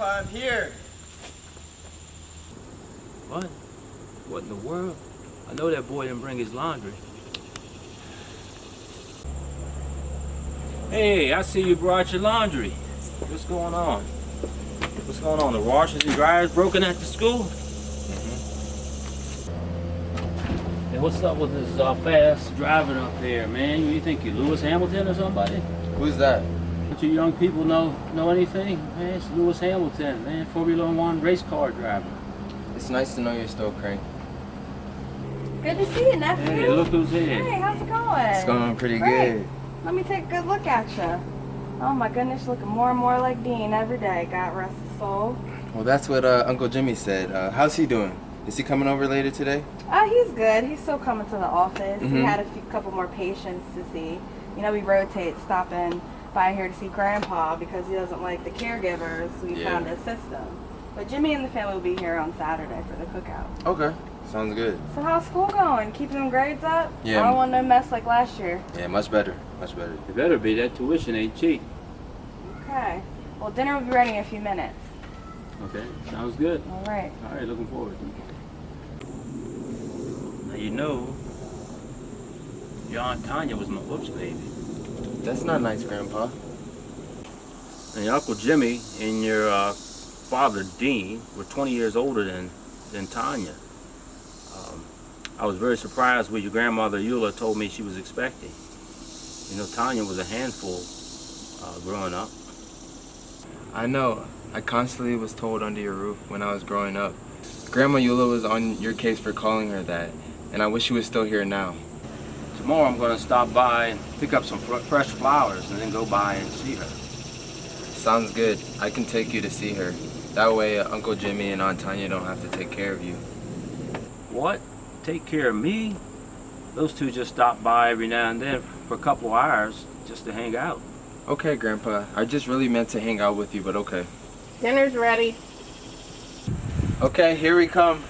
Grandpa, I'm here. What? What in the world? I know that boy didn't bring his laundry. Hey, I see you brought your laundry. What's going on? What's going on? The washers and dryers broken at the school? Hey, what's up with this fast driving up there, man? You think you're Lewis Hamilton or somebody? Who's that? Don't you young people know anything? Man, it's Lewis Hamilton, man, Formula One race car driver. It's nice to know you're still cranky. Good to see you, nephew. Hey, look who's here. Hey, how's it going? It's going pretty Great. good. Let me take a good look at you. Oh my goodness, looking more and more like Dean every day. God rest his soul. Well, that's what Uncle Jimmy said. How's he doing? Is he coming over later today? He's good. He's still coming to the office. He Mhm. had a couple more patients to see. You know, we rotate stopping by here to see Grandpa because he doesn't like the caregivers. We found a system. But Jimmy and the family will be here on Saturday for the cookout. Okay, sounds good. So how's school going? Keeping them grades up? Yeah. I don't want no mess like last year. Yeah, much better, much better. It better be. That tuition ain't cheap. Okay. Well, dinner will be ready in a few minutes. Okay, sounds good. All right. All right, looking forward to it. Now you know, your Aunt Tanya was my whoops baby. That's not nice, Grandpa. And your Uncle Jimmy and your father Dean were 20 years older than Tanya. I was very surprised when your grandmother Eula told me she was expecting. You know, Tanya was a handful growing up. I know. I constantly was told under your roof when I was growing up. Grandma Eula was on your case for calling her that, and I wish she was still here now. Tomorrow I'm going to stop by and pick up some fresh flowers and then go by and see her. Sounds good. I can take you to see her. That way Uncle Jimmy and Aunt Tanya don't have to take care of you. What? Take care of me? Those two just stop by every now and then for a couple hours just to hang out. Okay, Grandpa. I just really meant to hang out with you, but okay. Dinner's ready. Okay, here we come.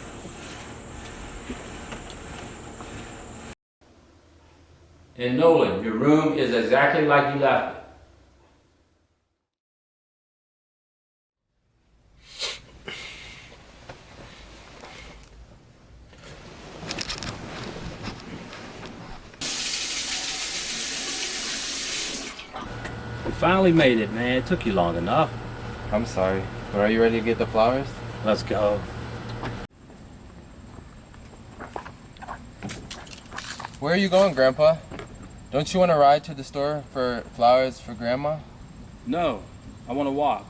And Nolan, your room is exactly like you left it. We finally made it, man. It took you long enough. I'm sorry, but are you ready to get the flowers? Let's go. Where are you going, Grandpa? Don't you want to ride to the store for flowers for Grandma? No, I want to walk.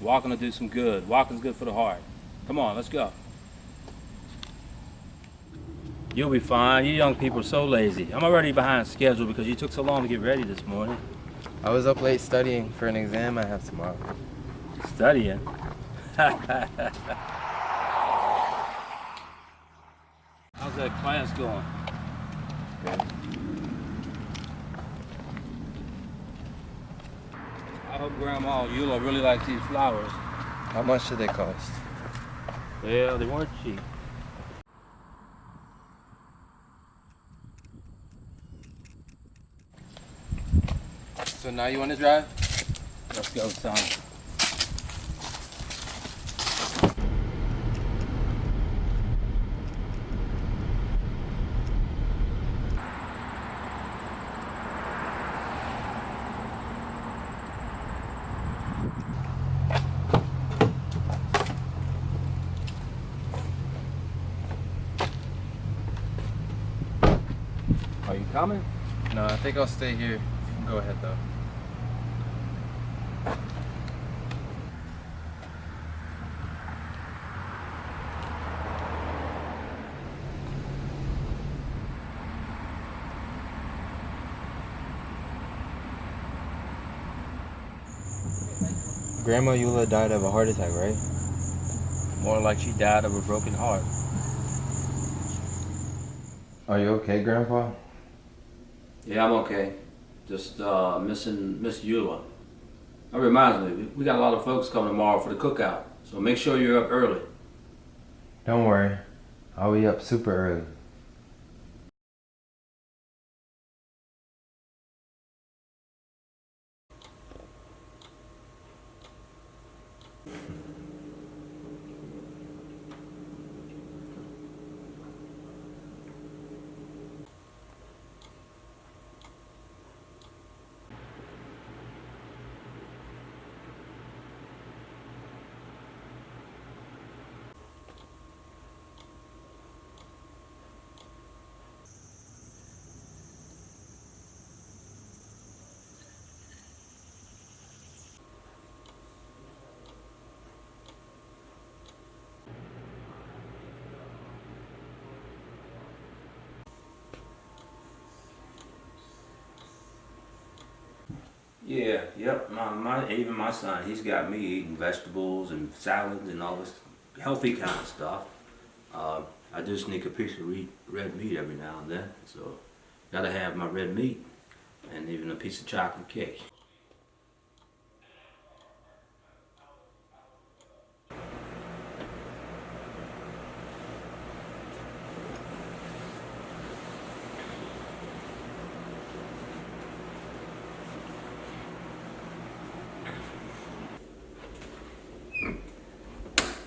Walking will do some good. Walking's good for the heart. Come on, let's go. You'll be fine. You young people are so lazy. I'm already behind schedule because you took so long to get ready this morning. I was up late studying for an exam I have tomorrow. Studying? How's that class going? Good. I hope Grandma Eula really likes these flowers. How much do they cost? Well, they weren't cheap. So now you want to drive? Let's go, son. Are you coming? No, I think I'll stay here. You can go ahead though. Grandma Eula died of a heart attack, right? More like she died of a broken heart. Are you okay, Grandpa? Yeah, I'm okay. Just missing Miss Eula. That reminds me, we got a lot of folks coming tomorrow for the cookout, so make sure you're up early. Don't worry. I'll be up super early. Yeah, yep. Even my son, he's got me eating vegetables and salads and all this healthy kind of stuff. I just sneak a piece of red meat every now and then, so gotta have my red meat and even a piece of chocolate cake.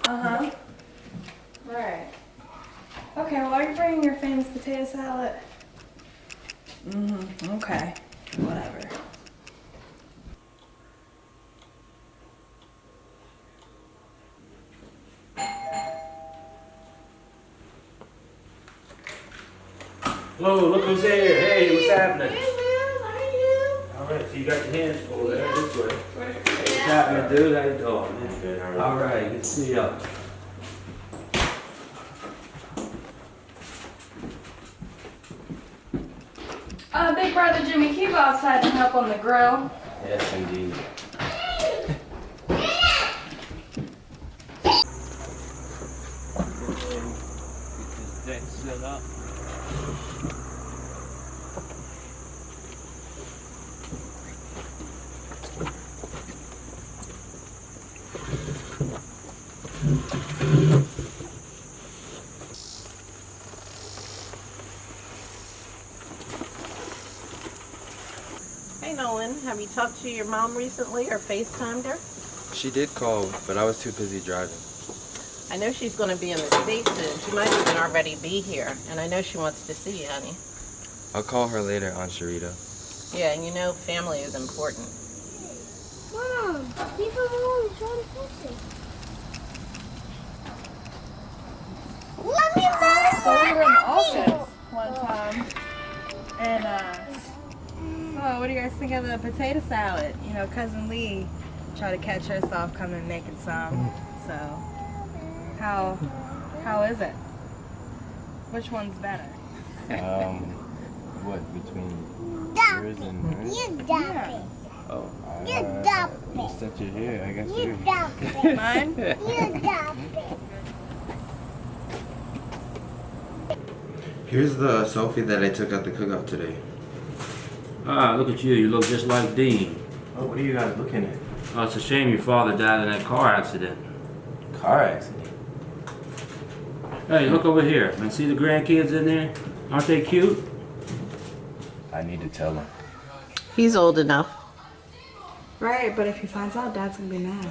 Uh-huh. Right. Okay, well, are you bringing your famous potato salad? Mm-hmm. Okay. Whatever. Hello, look who's here. Hey, what's happening? Hey, Will, how are you? Alright, so you got your hands full there. This way. Hey, what's happening, dude? How you doing, man? Good, all right. Alright, good to see you. Big brother Jimmy, can you go outside and help on the grill? Yes, indeed. Get this deck set up. Hey Nolan, have you talked to your mom recently or FaceTimed her? She did call, but I was too busy driving. I know she's going to be in the States soon. She might even already be here. And I know she wants to see you, honey. I'll call her later, Aunt Sharita. Yeah, and you know family is important. Mom, people are always trying to fix it. Let me mess So we were in the office one time, and so what do you guys think of the potato salad? You know, cousin Lee tried to catch herself coming and making some. So, how is it? Which one's better? What, between Dump yours and hers? You dump Yeah. it. Oh, You dump it. since you're here, I guess You dump it. Mine? You dump it. Here's the selfie that I took at the cookout today. Ah, look at you. You look just like Dean. Oh, what are you guys looking at? Oh, it's a shame your father died in that car accident. Car accident. Hey, look over here. Man, see the grandkids in there? Aren't they cute? I need to tell him. He's old enough. Right, but if he finds out, Dad's gonna be mad.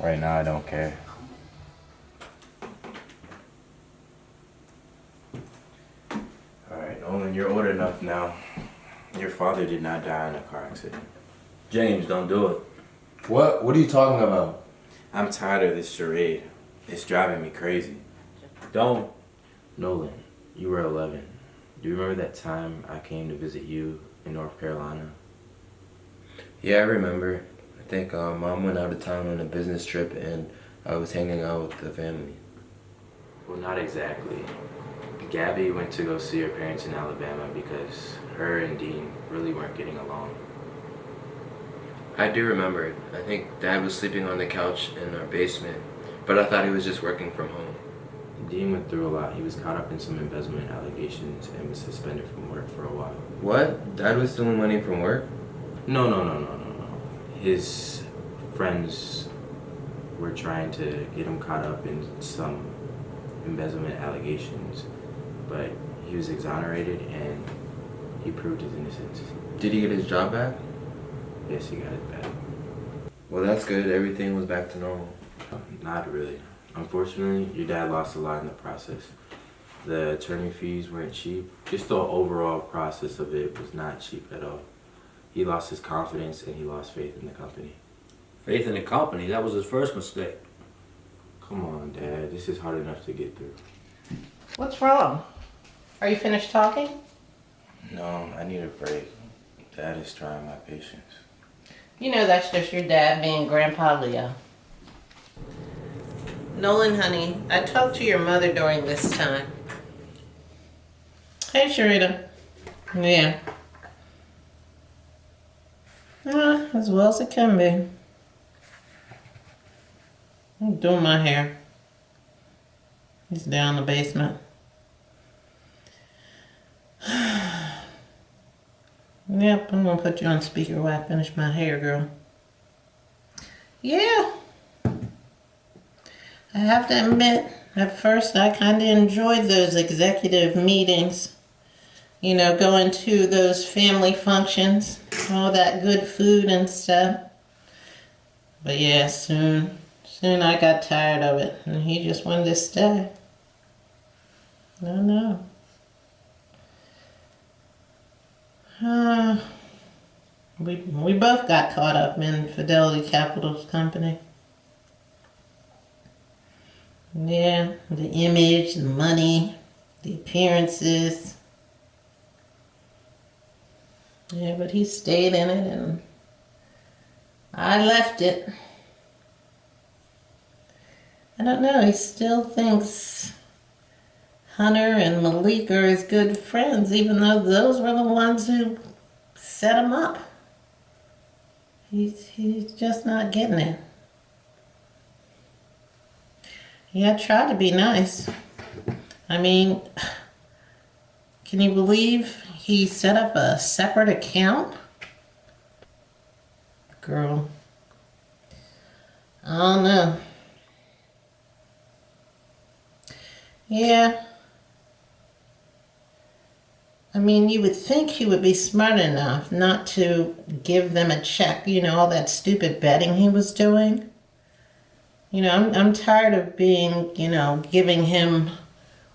Right now, I don't care. Alright, Nolan, you're old enough now. Your father did not die in a car accident. James, don't do it. What? What are you talking about? I'm tired of this charade. It's driving me crazy. Don't. Nolan, you were 11. Do you remember that time I came to visit you in North Carolina? Yeah, I remember. I think Mom went out of town on a business trip and I was hanging out with the family. Well, not exactly. Gabby went to go see her parents in Alabama because her and Dean really weren't getting along. I do remember it. I think Dad was sleeping on the couch in our basement, but I thought he was just working from home. Dean went through a lot. He was caught up in some embezzlement allegations and was suspended from work for a while. What? Dad was stealing money from work? No. His friends were trying to get him caught up in some embezzlement allegations, but he was exonerated and he proved his innocence. Did he get his job back? Yes, he got it back. Well, that's good. Everything was back to normal. Not really. Unfortunately, your dad lost a lot in the process. The attorney fees weren't cheap. Just the overall process of it was not cheap at all. He lost his confidence and he lost faith in the company. Faith in the company. That was his first mistake. Come on, Dad. This is hard enough to get through. What's wrong? Are you finished talking? No, I need a break. Dad is trying my patience. You know that's just your dad being Grandpa Leo. Nolan, honey, I talked to your mother during this time. Hey, Sharita. Yeah. As well as it can be. I'm doing my hair. He's down in the basement. Yep, I'm gonna put you on speaker while I finish my hair, girl. Yeah, I have to admit, at first I kind of enjoyed those executive meetings. You know, going to those family functions, all that good food and stuff. But yeah, soon I got tired of it, and he just wanted to stay. I know. We both got caught up in Fidelity Capital's company. Yeah, the image, the money, the appearances. Yeah, but he stayed in it and I left it. I don't know, he still thinks Hunter and Malik are his good friends, even though those were the ones who set him up. He's just not getting it. Yeah, I tried to be nice. I mean, can you believe he set up a separate account? Girl, I don't know. Yeah. I mean, you would think he would be smart enough not to give them a check, you know, all that stupid betting he was doing. You know, I'm tired of being, you know, giving him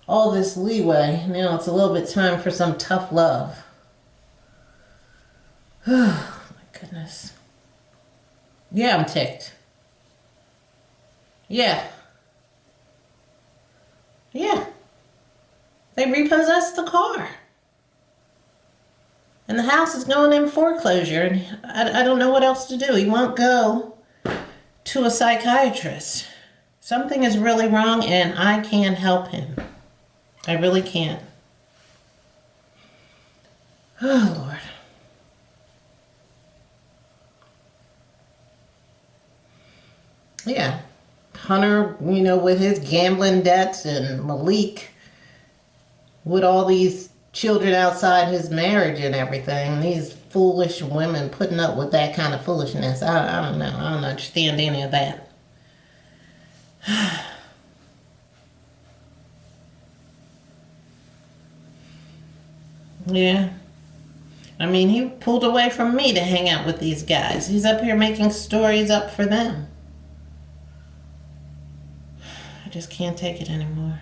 all this leeway. Now it's a little bit time for some tough love. Oh, my goodness. Yeah, I'm ticked. Yeah. Yeah. They repossessed the car. And the house is going in foreclosure. And I don't know what else to do. He won't go to a psychiatrist. Something is really wrong and I can't help him. I really can't. Oh, Lord. Yeah. Hunter, you know, with his gambling debts, and Malik with all these children outside his marriage and everything. These foolish women putting up with that kind of foolishness. I don't know. I don't understand any of that. Yeah. I mean, he pulled away from me to hang out with these guys. He's up here making stories up for them. I just can't take it anymore.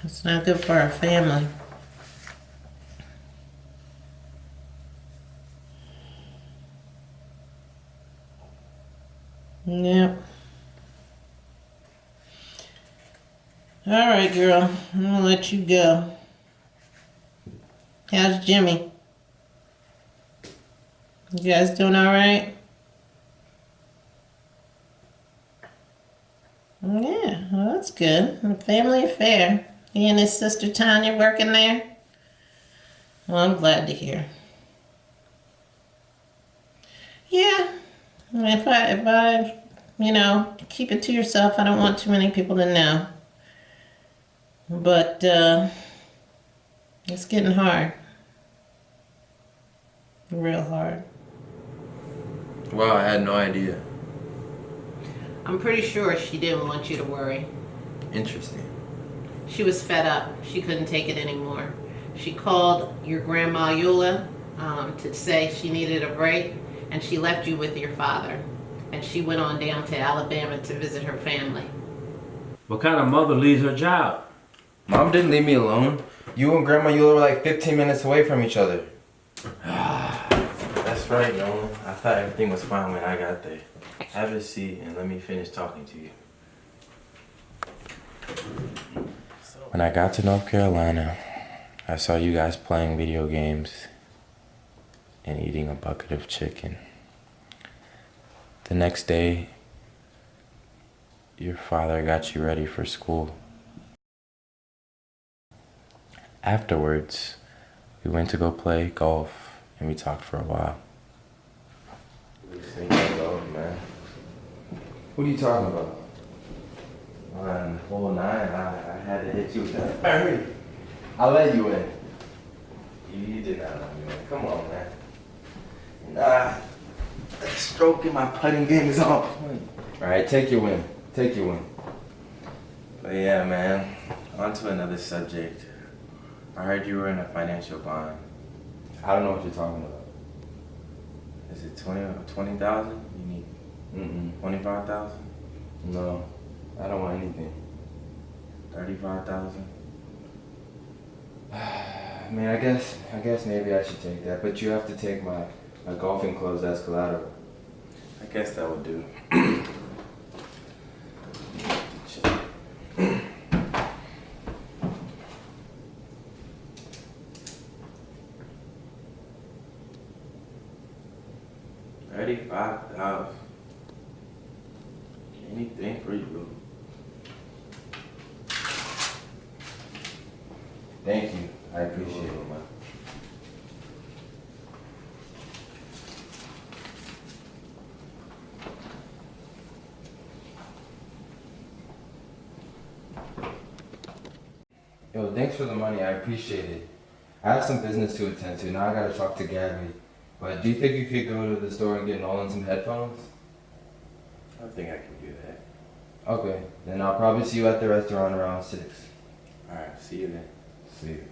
It's not good for our family. Yep. All right, girl. I'm gonna let you go. How's Jimmy? You guys doing all right? Yeah, well, that's good. A family affair. He and his sister Tanya working there? Well, I'm glad to hear. Yeah. If I, you know, keep it to yourself, I don't want too many people to know. But, it's getting hard. Real hard. Wow, I had no idea. I'm pretty sure she didn't want you to worry. Interesting. She was fed up. She couldn't take it anymore. She called your grandma Eula to say she needed a break, and she left you with your father. And she went on down to Alabama to visit her family. What kind of mother leaves her child? Mom didn't leave me alone. You and Grandma Eula were like 15 minutes away from each other. That's right, Nolan. I thought everything was fine when I got there. Have a seat and let me finish talking to you. When I got to North Carolina, I saw you guys playing video games and eating a bucket of chicken. The next day, your father got you ready for school. Afterwards, We went to go play golf, and we talked for a while. Man. What are you talking about? On hole 9, I had to hit you with that. Hurry! I let you in. You did not let me in. Come on, man. Nah, that stroke in my putting game is on point. Alright, take your win. Take your win. But yeah, man, on to another subject. I heard you were in a financial bond. I don't know what you're talking about. Is it 20,000? You need 25,000? No, I don't want anything. 35,000? Man, I guess maybe I should take that, but you have to take my golfing clubs as collateral. I guess that would do. $35,000. Anything for you. Thank you. I appreciate it, man. Yo, thanks for the money. I appreciate it. I have some business to attend to. Now I gotta talk to Gabby. But do you think you could go to the store and get Nolan some headphones? I think I can do that. Okay, then I'll probably see you at the restaurant around 6. Alright, see you then. See you.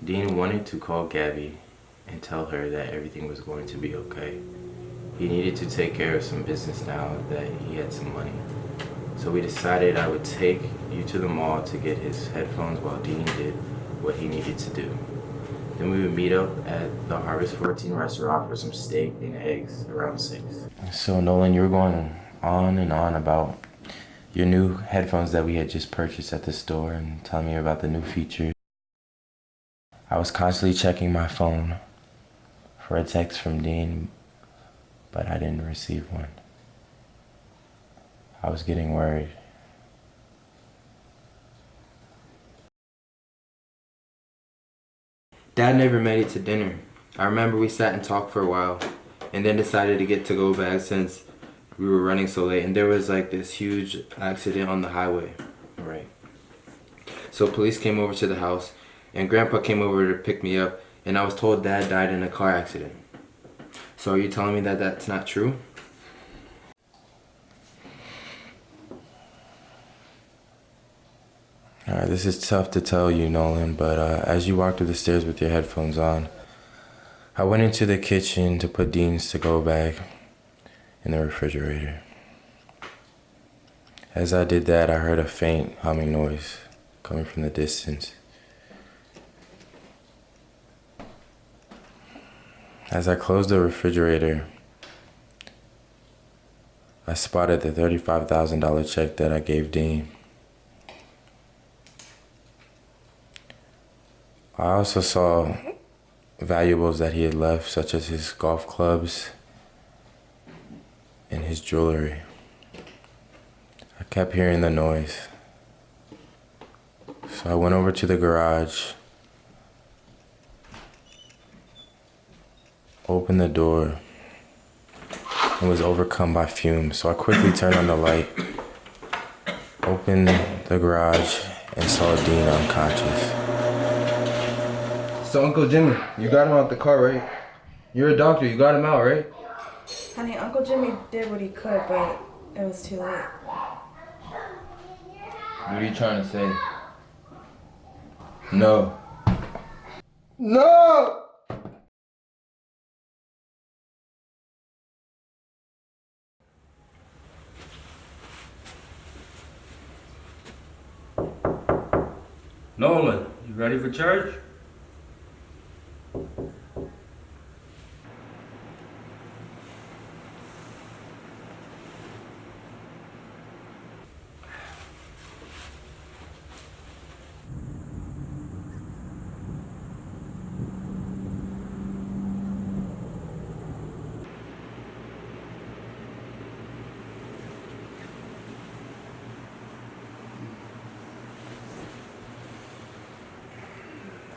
Dean wanted to call Gabby and tell her that everything was going to be okay. He needed to take care of some business now that he had some money. So we decided I would take you to the mall to get his headphones while Dean did what he needed to do. Then we would meet up at the Harvest 14 restaurant for some steak and eggs around 6. So Nolan, you were going on and on about your new headphones that we had just purchased at the store and telling me about the new features. I was constantly checking my phone for a text from Dean, but I didn't receive one. I was getting worried. Dad never made it to dinner. I remember we sat and talked for a while and then decided to get to go back since we were running so late, and there was like this huge accident on the highway. Right. So police came over to the house and Grandpa came over to pick me up, and I was told Dad died in a car accident. So are you telling me that that's not true? Alright, this is tough to tell you, Nolan, but as you walked up the stairs with your headphones on, I went into the kitchen to put Dean's to-go bag in the refrigerator. As I did that, I heard a faint humming noise coming from the distance. As I closed the refrigerator, I spotted the $35,000 check that I gave Dean. I also saw valuables that he had left, such as his golf clubs and his jewelry. I kept hearing the noise. So I went over to the garage, opened the door, and was overcome by fumes. So I quickly turned on the light, opened the garage, and saw Dean unconscious. So Uncle Jimmy, you got him out the car, right? You're a doctor, you got him out, right? Honey, Uncle Jimmy did what he could, but it was too late. What are you trying to say? No. No! Nolan, you ready for church?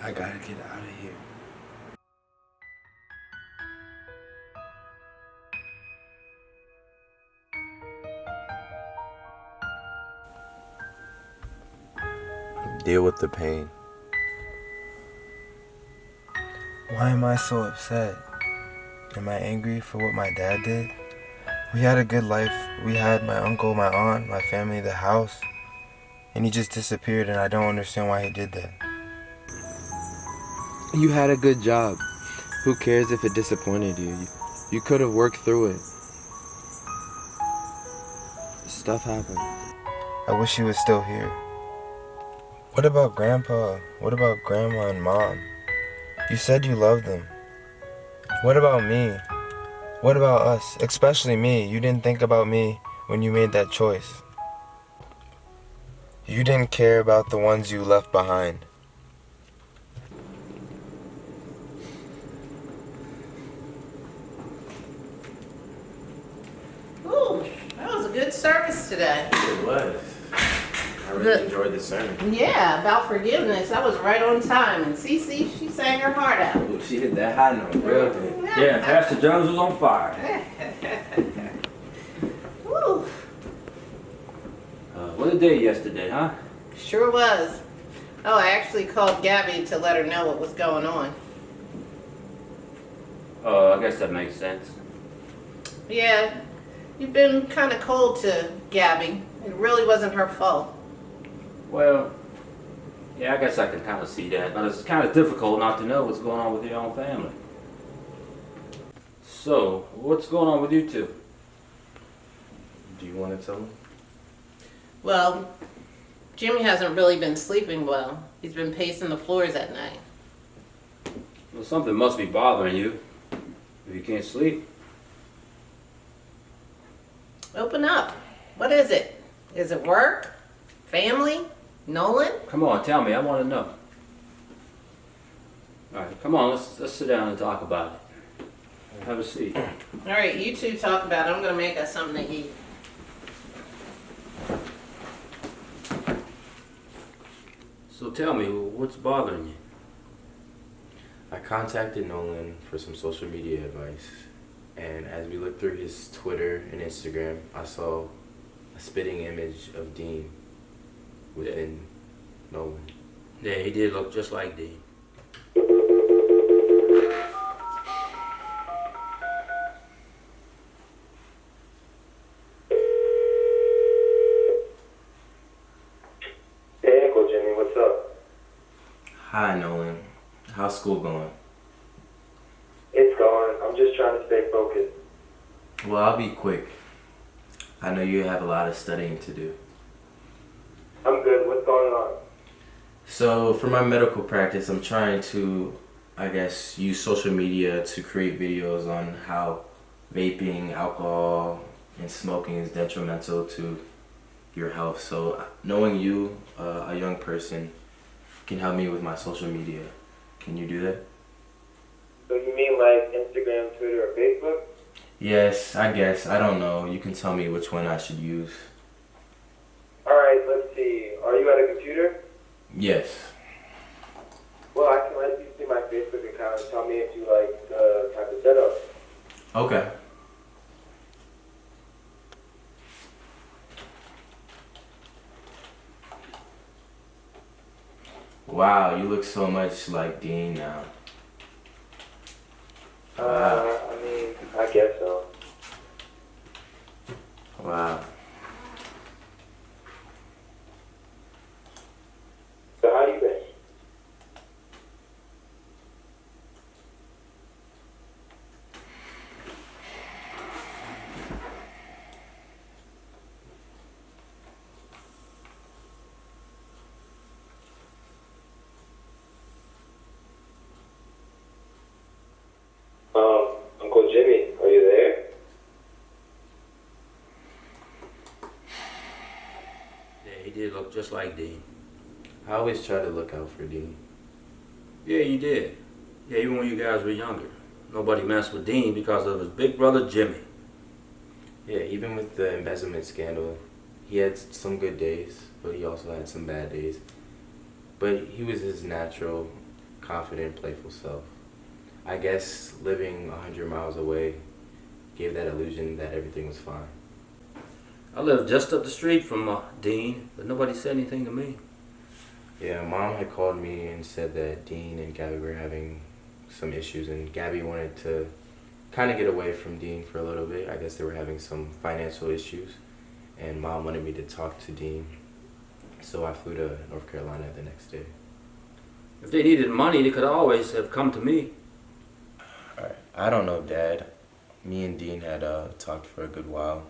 I gotta get out of here. Deal with the pain. Why am I so upset? Am I angry for what my dad did? We had a good life. We had my uncle, my aunt, my family, the house. And he just disappeared, and I don't understand why he did that. You had a good job. Who cares if it disappointed you? You could have worked through it. Stuff happened. I wish he was still here. What about Grandpa? What about Grandma and Mom? You said you loved them. What about me? What about us? Especially me. You didn't think about me when you made that choice. You didn't care about the ones you left behind. Ooh, that was a good service today. It was. I really enjoyed the sermon. Yeah, about forgiveness. That was right on time. And Cece, she sang her heart out. Ooh, she hit that high note real good. Yeah, Pastor Jones was on fire. Woo, What a day yesterday, huh? sure was. Oh, I actually called Gabby to let her know what was going on. I guess that makes sense. Yeah, you've been kind of cold to Gabby. It really wasn't her fault. Well, yeah, I guess I can kind of see that, but it's kind of difficult not to know what's going on with your own family. So, what's going on with you two? Do you want to tell me? Well, Jimmy hasn't really been sleeping well. He's been pacing the floors at night. Well, something must be bothering you if you can't sleep. Open up. What is it? Is it work? Family? Nolan? Come on, tell me. I want to know. All right, come on. Let's sit down and talk about it. Have a seat. All right, you two talk about it. I'm going to make us something to eat. So tell me, what's bothering you? I contacted Nolan for some social media advice, and as we looked through his Twitter and Instagram, I saw a spitting image of Dean within Nolan. Yeah, he did look just like Dean. Hey, Uncle Jimmy, what's up? Hi, Nolan. How's school going? It's going. I'm just trying to stay focused. Well, I'll be quick. I know you have a lot of studying to do. I'm good. What's going on? So, for my medical practice, I'm trying to, I guess, use social media to create videos on how vaping, alcohol, and smoking is detrimental to your health. So, knowing you, a young person, can help me with my social media. Can you do that? So you mean like Instagram, Twitter, or Facebook? Yes, I guess. I don't know. You can tell me which one I should use. Alright, let's see. Are you at a computer? Yes. Well, I can let you see my Facebook account and tell me if you like the type of setup. Okay. Wow, you look so much like Dean now. I mean, I guess so. Wow. So how you been? Uncle Jimmy, are you there? Yeah, he did look just like Dean. I always try to look out for Dean. Yeah, you did. Yeah, even when you guys were younger. Nobody messed with Dean because of his big brother Jimmy. Yeah, even with the embezzlement scandal, he had some good days, but he also had some bad days. But he was his natural confident, playful self. I guess living 100 miles away gave that illusion that everything was fine. I live just up the street from Dean, but nobody said anything to me. Yeah, Mom had called me and said that Dean and Gabby were having some issues, and Gabby wanted to kind of get away from Dean for a little bit. I guess they were having some financial issues, and Mom wanted me to talk to Dean, so I flew to North Carolina the next day. If they needed money, they could always have come to me. Alright, I don't know, Dad. Me and Dean had talked for a good while.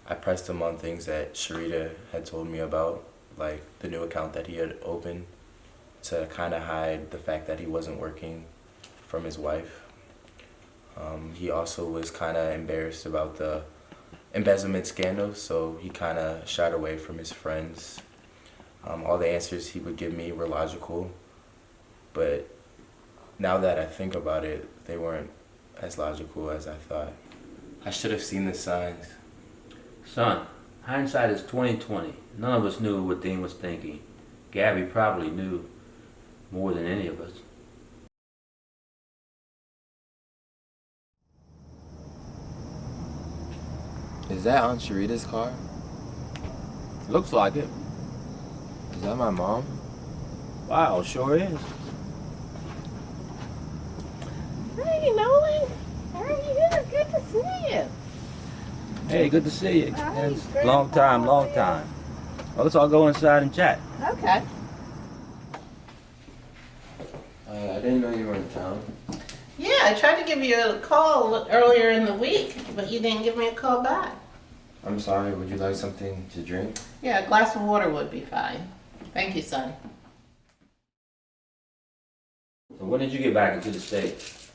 I pressed him on things that Sharita had told me about, like the new account that he had opened to kind of hide the fact that he wasn't working from his wife. He also was kind of embarrassed about the embezzlement scandal, so he kind of shied away from his friends. All the answers he would give me were logical, but now that I think about it, they weren't as logical as I thought. I should have seen the signs. Son, hindsight is 20/20. None of us knew what Dean was thinking. Gabby probably knew more than any of us. Is that Aunt Sharita's car? Looks like it. Is that my mom? Wow, sure is. Hey, Nolan. How are you? Good to see you. Hey, good to see you. Hi, It's great. long time, How long are time. Well, let's all go inside and chat. Okay. I didn't know you were in town. Yeah, I tried to give you a call earlier in the week, but you didn't give me a call back. I'm sorry, would you like something to drink? Yeah, a glass of water would be fine. Thank you, son. So when did you get back into the States?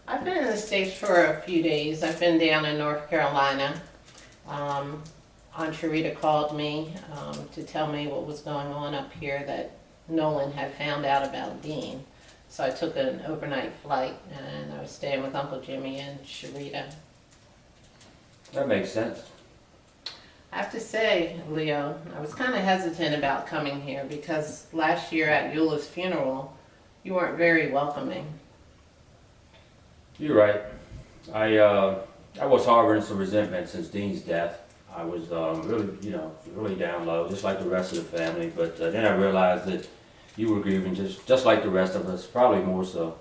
I've been in the States for a few days. I've been down in North Carolina. Aunt Sharita called me to tell me what was going on up here, that Nolan had found out about Dean. So I took an overnight flight and I was staying with Uncle Jimmy and Sharita. That makes sense. I have to say, Leo, I was kind of hesitant about coming here because last year at Eula's funeral, you weren't very welcoming. You're right. I was harboring some resentment since Dean's death. I was really down low, just like the rest of the family. But then I realized that you were grieving just like the rest of us, probably more so.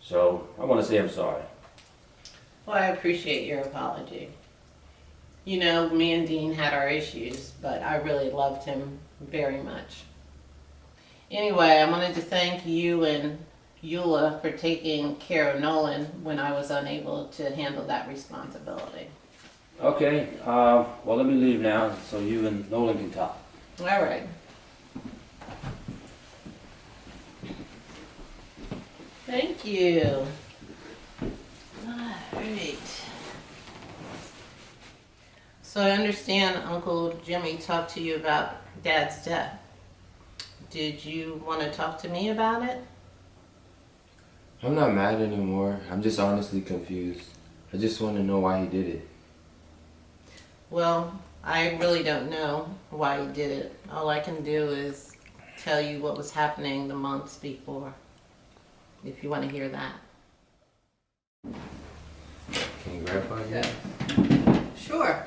So I want to say I'm sorry. Well, I appreciate your apology. You know, me and Dean had our issues, but I really loved him very much. Anyway, I wanted to thank you and Eula for taking care of Nolan when I was unable to handle that responsibility. Okay, well, let me leave now so you and Nolan can talk. All right. Thank you. All right. So I understand Uncle Jimmy talked to you about Dad's death. Did you want to talk to me about it? I'm not mad anymore. I'm just honestly confused. I just want to know why he did it. Well, I really don't know why he did it. All I can do is tell you what was happening the months before, if you want to hear that. Can Grandpa hear? Sure.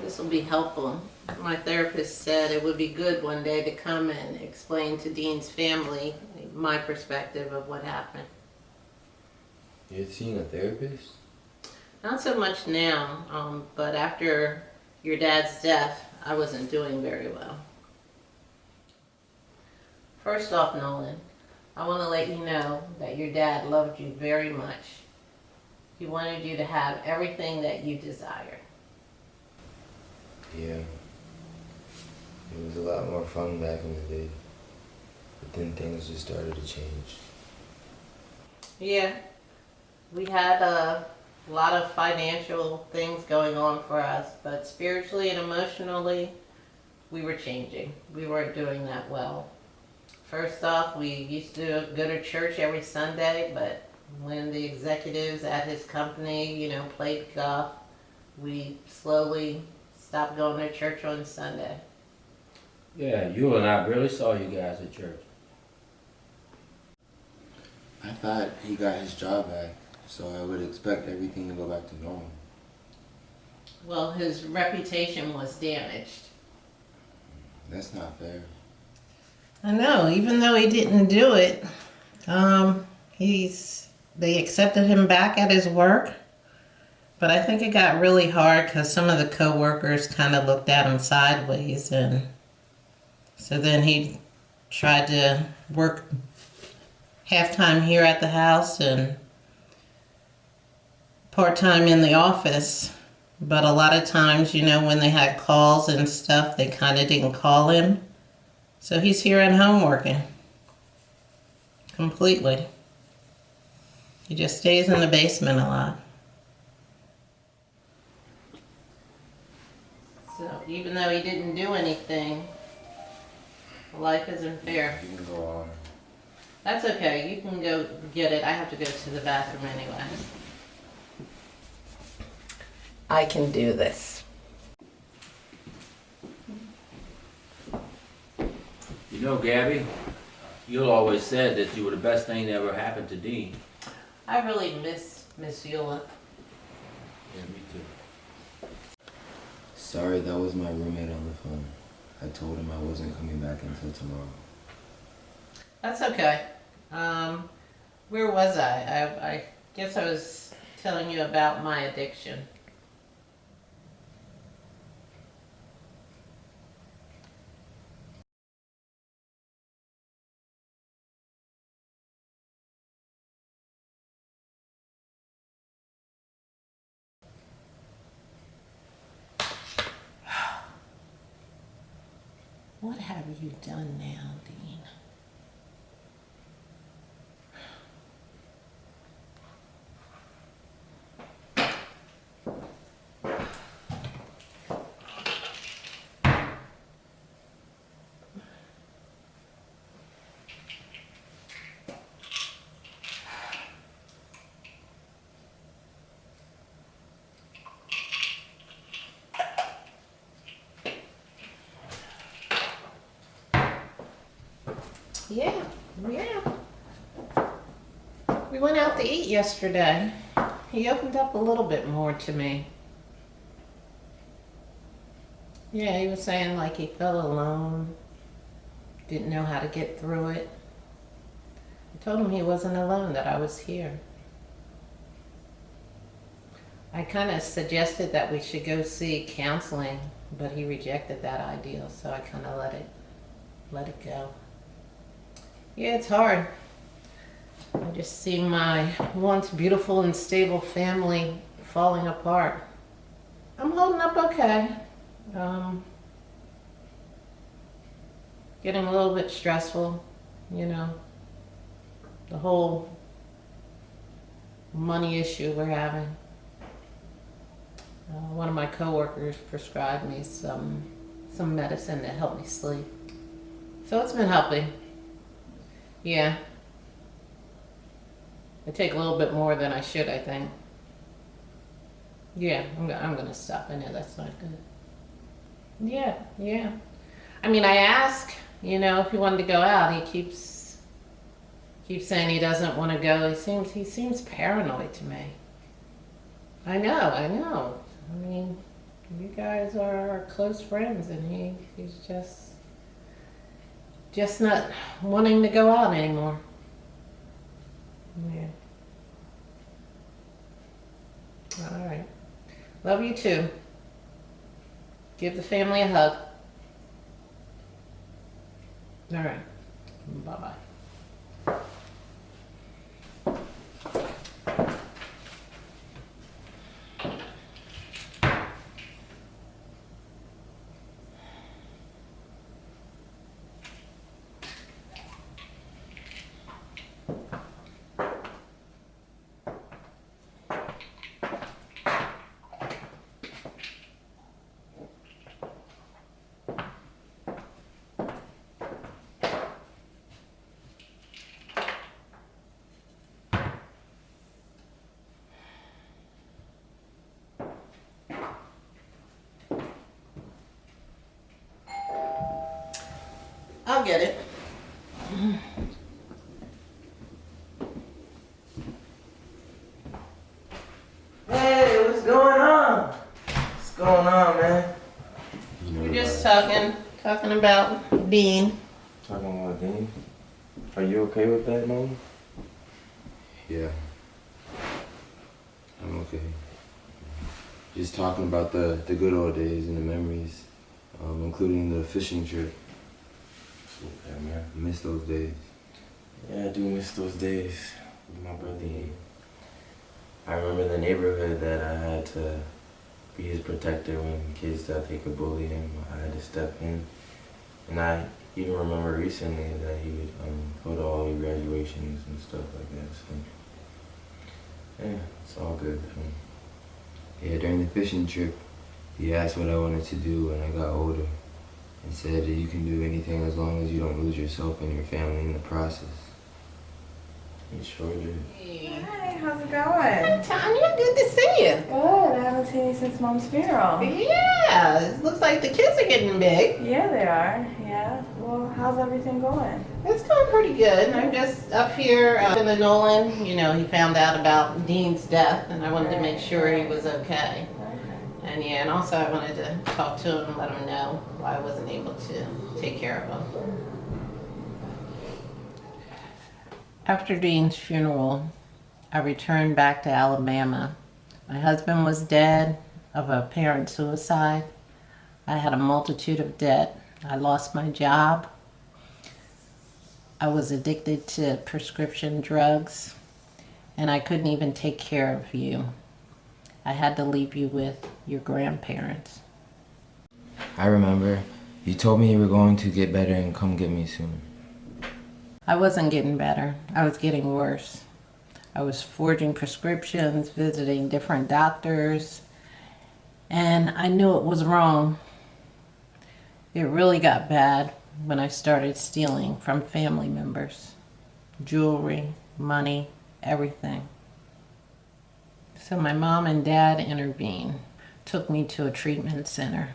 This will be helpful. My therapist said it would be good one day to come and explain to Dean's family my perspective of what happened. You're seeing a therapist? Not so much now, but after your dad's death, I wasn't doing very well. First off, Nolan, I want to let you know that your dad loved you very much. He wanted you to have everything that you desired. Yeah. It was a lot more fun back in the day. But then things just started to change. Yeah, we had a lot of financial things going on for us, but spiritually and emotionally, we were changing. We weren't doing that well. First off, we used to go to church every Sunday, but When the executives at his company, played golf, we slowly stopped going to church on Sunday. Yeah, you and I barely saw you guys at church. I thought he got his job back, so I would expect everything to go back to normal. Well, his reputation was damaged. That's not fair. I know, even though he didn't do it, they accepted him back at his work. But I think it got really hard because some of the co-workers kind of looked at him sideways, and so then he tried to work half-time here at the house and part-time in the office. But a lot of times, when they had calls and stuff, they kind of didn't call him. So he's here at home working completely. He just stays in the basement a lot. So even though he didn't do anything, life isn't fair. You can go on. That's okay. You can go get it. I have to go to the bathroom anyway. I can do this. You know, Gabby, you always said that you were the best thing that ever happened to Dean. I really miss Miss Eula. Yeah, me too. Sorry, that was my roommate on the phone. I told him I wasn't coming back until tomorrow. That's okay. Where was I? I guess I was telling you about my addiction. What have you done now, Dean? Yeah. We went out to eat yesterday. He opened up a little bit more to me. Yeah, he was saying like he felt alone, didn't know how to get through it. I told him he wasn't alone, that I was here. I kind of suggested that we should go see counseling, but he rejected that idea, so I kind of let it go. Yeah, it's hard. I just see my once beautiful and stable family falling apart. I'm holding up okay. Getting a little bit stressful, the whole money issue we're having. One of my coworkers prescribed me some medicine to help me sleep. So it's been helping. Yeah. I take a little bit more than I should, I think. Yeah, I'm gonna stop. I know that's not good. Yeah. I mean, I ask, if he wanted to go out. He keeps saying he doesn't want to go. He seems paranoid to me. I know. I mean, you guys are close friends, and he's just not wanting to go out anymore. Yeah. All right. Love you too. Give the family a hug. All right. Bye-bye. I'll get it. Hey, what's going on? What's going on, man? We're just talking about Dean. Talking about Dean? Are you okay with that, Nolan? Yeah. I'm okay. Just talking about the good old days and the memories, including the fishing trip. Yeah, man. I miss those days. Yeah, I do miss those days with my brother. I remember the neighborhood that I had to be his protector when kids thought they could bully him. I had to step in. And I even remember recently that he would go to all the graduations and stuff like that. So, yeah, it's all good. Yeah, during the fishing trip, he asked what I wanted to do when I got older and said that you can do anything as long as you don't lose yourself and your family in the process. He sure did. Hi, how's it going? Tanya, good to see you. Good. I haven't seen you since Mom's funeral. Yeah, it looks like the kids are getting big. Yeah, they are. Yeah. Well, how's everything going? It's going pretty good. I'm just up here in the Nolan. You know, he found out about Dean's death, and I wanted to make sure he was okay. And yeah, and also I wanted to talk to him and let him know why I wasn't able to take care of him. After Dean's funeral, I returned back to Alabama. My husband was dead of apparent suicide. I had a multitude of debt. I lost my job. I was addicted to prescription drugs, and I couldn't even take care of you. I had to leave you with your grandparents. I remember you told me you were going to get better and come get me soon. I wasn't getting better. I was getting worse. I was forging prescriptions, visiting different doctors, and I knew it was wrong. It really got bad when I started stealing from family members. Jewelry, money, everything. So my mom and dad intervened, took me to a treatment center.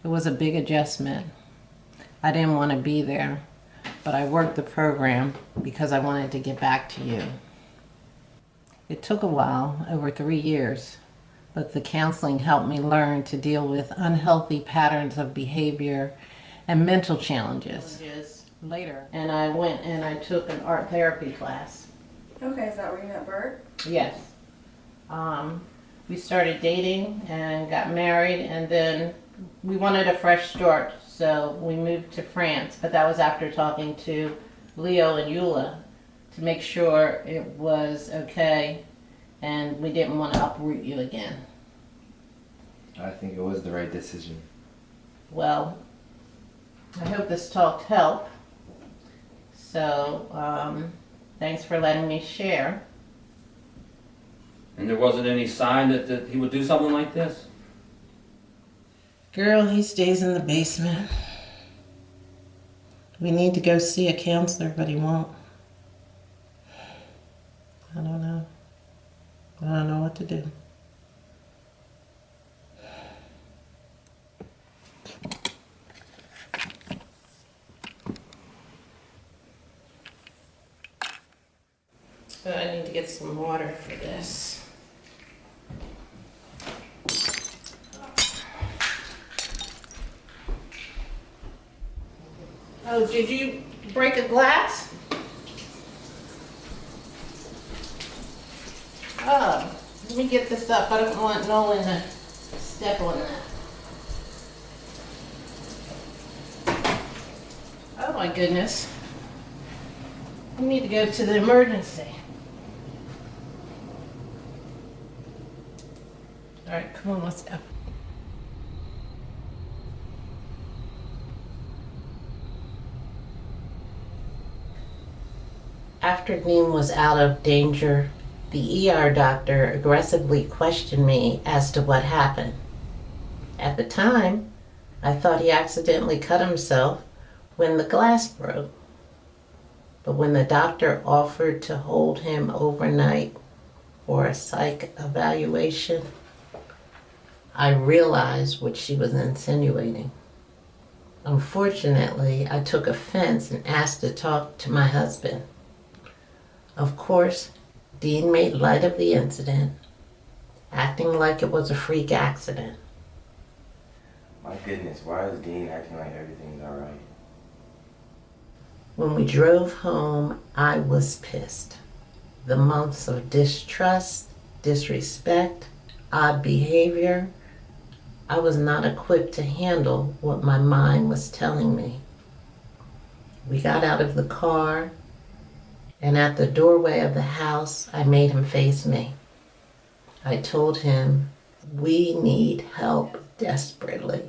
It was a big adjustment. I didn't want to be there, but I worked the program because I wanted to get back to you. It took a while, over 3 years, but the counseling helped me learn to deal with unhealthy patterns of behavior and mental challenges. Later, and I went and I took an art therapy class. Okay, is that where you met Bert? Yes. We started dating and got married, and then we wanted a fresh start, so we moved to France. But that was after talking to Leo and Eula to make sure it was okay and we didn't want to uproot you again. I think it was the right decision. Well, I hope this talk helped. So, thanks for letting me share. And there wasn't any sign that he would do something like this? Girl, he stays in the basement. We need to go see a counselor, but he won't. I don't know. I don't know what to do. So I need to get some water for this. Oh, did you break a glass? Oh, let me get this up. I don't want Nolan to step on that. Oh my goodness. We need to go to the emergency. All right, come on, let's go. After Dean was out of danger, the ER doctor aggressively questioned me as to what happened. At the time, I thought he accidentally cut himself when the glass broke. But when the doctor offered to hold him overnight for a psych evaluation, I realized what she was insinuating. Unfortunately, I took offense and asked to talk to my husband. Of course, Dean made light of the incident, acting like it was a freak accident. My goodness, why is Dean acting like everything's alright? When we drove home, I was pissed. The months of distrust, disrespect, odd behavior, I was not equipped to handle what my mind was telling me. We got out of the car, and at the doorway of the house, I made him face me. I told him, we need help desperately.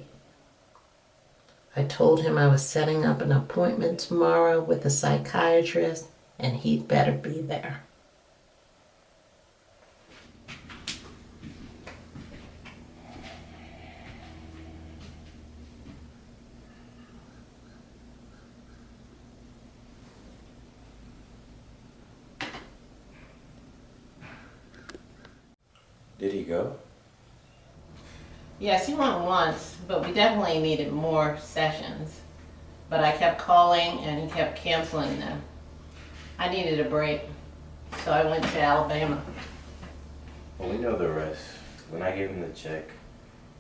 I told him I was setting up an appointment tomorrow with a psychiatrist, and he'd better be there. Did he go? Yes, he went once, but we definitely needed more sessions. But I kept calling and he kept canceling them. I needed a break, so I went to Alabama. Well, we know the rest. When I gave him the check,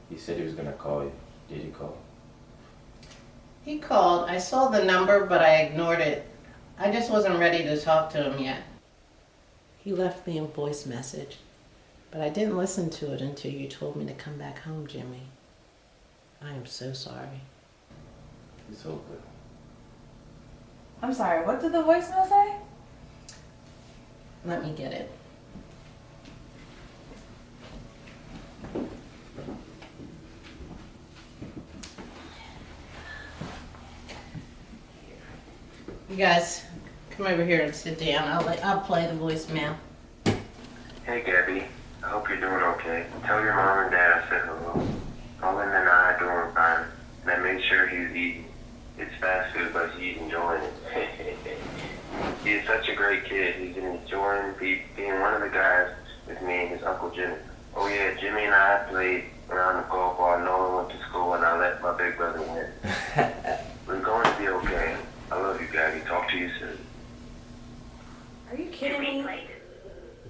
he said he was gonna call you. Did he call? He called. I saw the number, but I ignored it. I just wasn't ready to talk to him yet. He left me a voice message, but I didn't listen to it until you told me to come back home, Jimmy. I am so sorry. It's over. I'm sorry, what did the voicemail say? Let me get it. You guys, come over here and sit down. I'll play the voicemail. Hey Gabby, I hope you're doing okay. Tell your mom and dad I said hello. Nolan and I are doing fine, and I made sure he's eating. It's fast food, but he's enjoying it. He is such a great kid. He's enjoying being one of the guys with me and his Uncle Jimmy. Oh yeah, Jimmy and I played around the golf while Nolan went to school, and I let my big brother win. We're going to be okay. I love you, Gabby. Talk to you soon. Are you kidding me?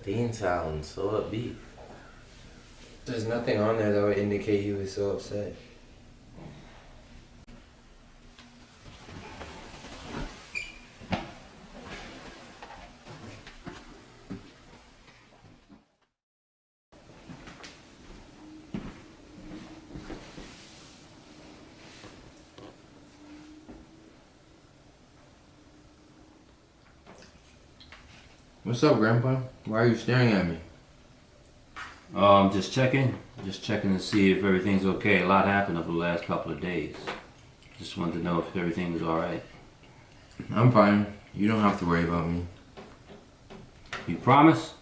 Dean sounds so upbeat. There's nothing on there that would indicate he was so upset. What's up, Grandpa? Why are you staring at me? Just checking to see if everything's okay. A lot happened over the last couple of days. Just wanted to know if everything was alright. I'm fine. You don't have to worry about me. You promise?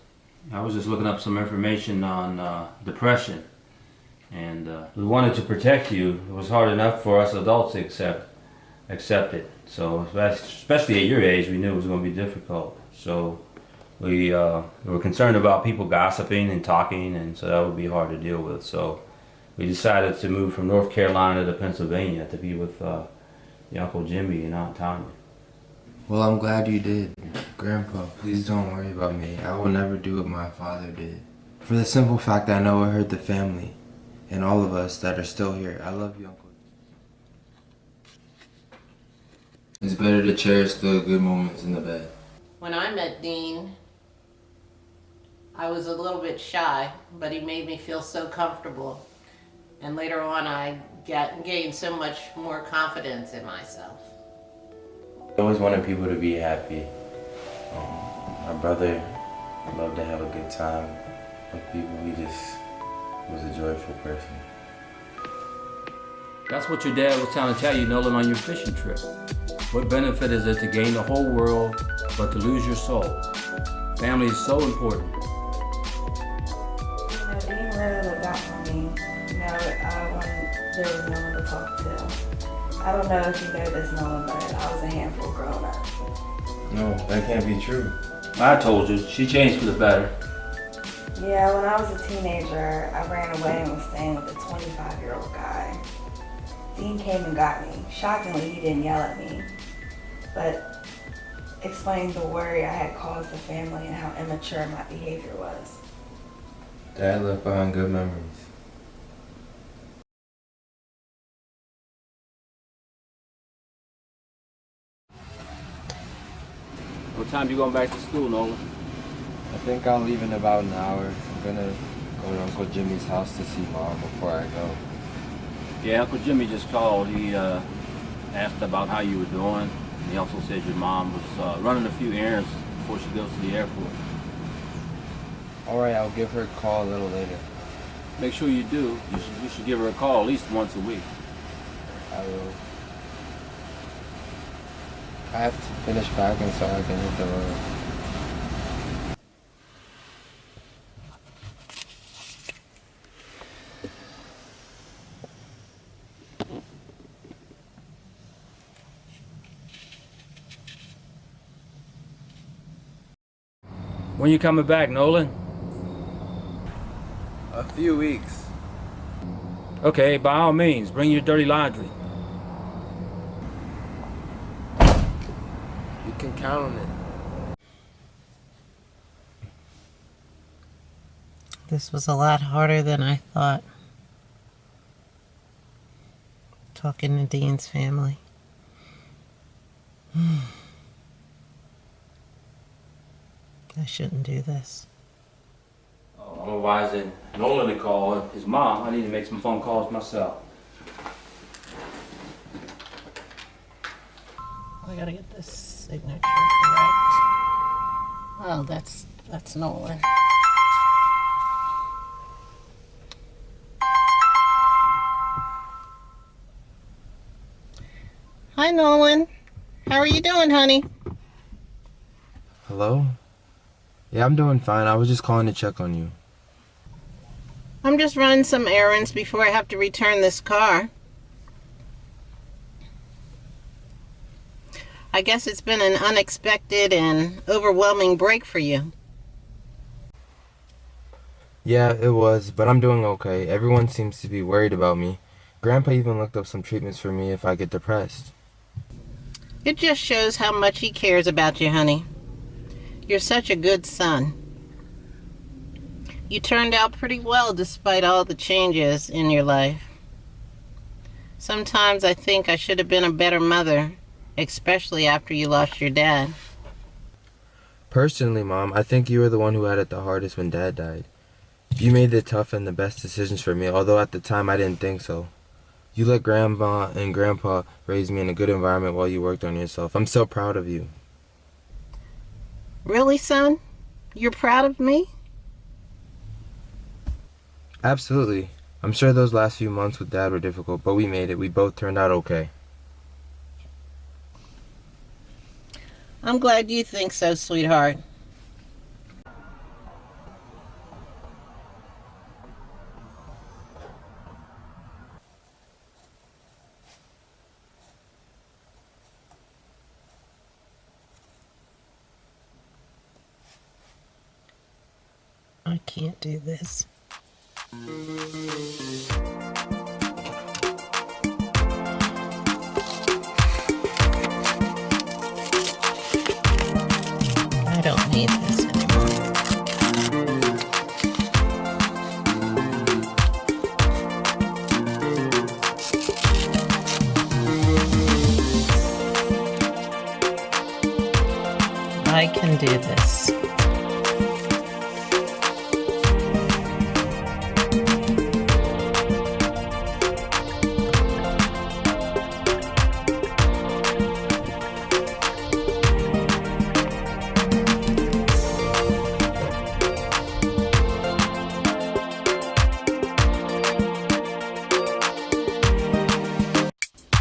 I was just looking up some information on depression, and we wanted to protect you. It was hard enough for us adults to accept it. So especially at your age, we knew it was going to be difficult. So we were concerned about people gossiping and talking, and so that would be hard to deal with. So we decided to move from North Carolina to Pennsylvania to be with your Uncle Jimmy and Aunt Tanya. Well, I'm glad you did. Grandpa, please don't worry about me. I will never do what my father did. For the simple fact that I know it hurt the family and all of us that are still here. I love you, Uncle. It's better to cherish the good moments in the bad. When I met Dean, I was a little bit shy, but he made me feel so comfortable. And later on, I gained so much more confidence in myself. I always wanted people to be happy. My brother loved to have a good time with people. He just was a joyful person. That's what your dad was trying to tell you, Nolan, on your fishing trip. What benefit is it to gain the whole world, but to lose your soul? Family is so important. Dean really looked out for me, when there was no one to talk to. I don't know if you know this, Nolan, but I was a handful growing up. No, that can't be true. I told you, she changed for the better. Yeah, when I was a teenager, I ran away and was staying with a 25-year-old guy. Dean came and got me. Shockingly, he didn't yell at me, but explained the worry I had caused the family and how immature my behavior was. Dad left behind good memories. What time you going back to school, Nolan? I think I'll leave in about an hour. I'm gonna go to Uncle Jimmy's house to see Mom before I go. Yeah, Uncle Jimmy just called. He asked about how you were doing. He also said your mom was running a few errands before she goes to the airport. Alright, I'll give her a call a little later. Make sure you do. You should give her a call at least once a week. I will. I have to finish packing so I can hit the road. When you coming back, Nolan? A few weeks. Okay, by all means, bring your dirty laundry. You can count on it. This was a lot harder than I thought. Talking to Dean's family. I shouldn't do this. I'm advising Nolan to call his mom. I need to make some phone calls myself. I gotta get this signature correct. Oh, that's Nolan. Hi, Nolan. How are you doing, honey? Hello? Yeah, I'm doing fine. I was just calling to check on you. I'm just running some errands before I have to return this car. I guess it's been an unexpected and overwhelming break for you. Yeah, it was, but I'm doing okay. Everyone seems to be worried about me. Grandpa even looked up some treatments for me if I get depressed. It just shows how much he cares about you, honey. You're such a good son. You turned out pretty well despite all the changes in your life. Sometimes I think I should have been a better mother, especially after you lost your dad. Personally, Mom, I think you were the one who had it the hardest when Dad died. You made the tough and the best decisions for me, although at the time I didn't think so. You let Grandma and Grandpa raise me in a good environment while you worked on yourself. I'm so proud of you. Really, son? You're proud of me? Absolutely. I'm sure those last few months with Dad were difficult, but we made it. We both turned out okay. I'm glad you think so, sweetheart. I can't do this. I don't need this anymore. I can do this.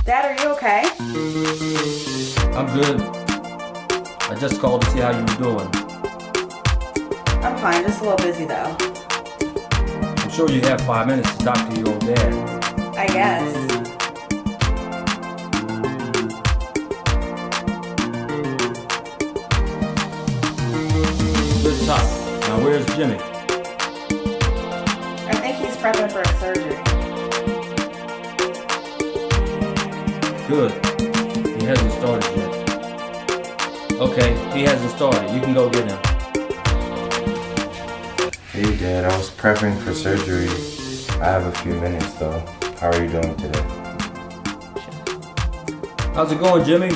Dad, are you okay? I'm good. I just called to see how you were doing. I'm fine, just a little busy though. I'm sure you have 5 minutes to talk to your old dad. I guess. Good talk. Now where's Jimmy? I think he's prepping for a surgery. Good. He hasn't started yet. Okay, he hasn't started. You can go get him. Hey Dad, I was prepping for surgery. I have a few minutes though. How are you doing today? How's it going, Jimmy?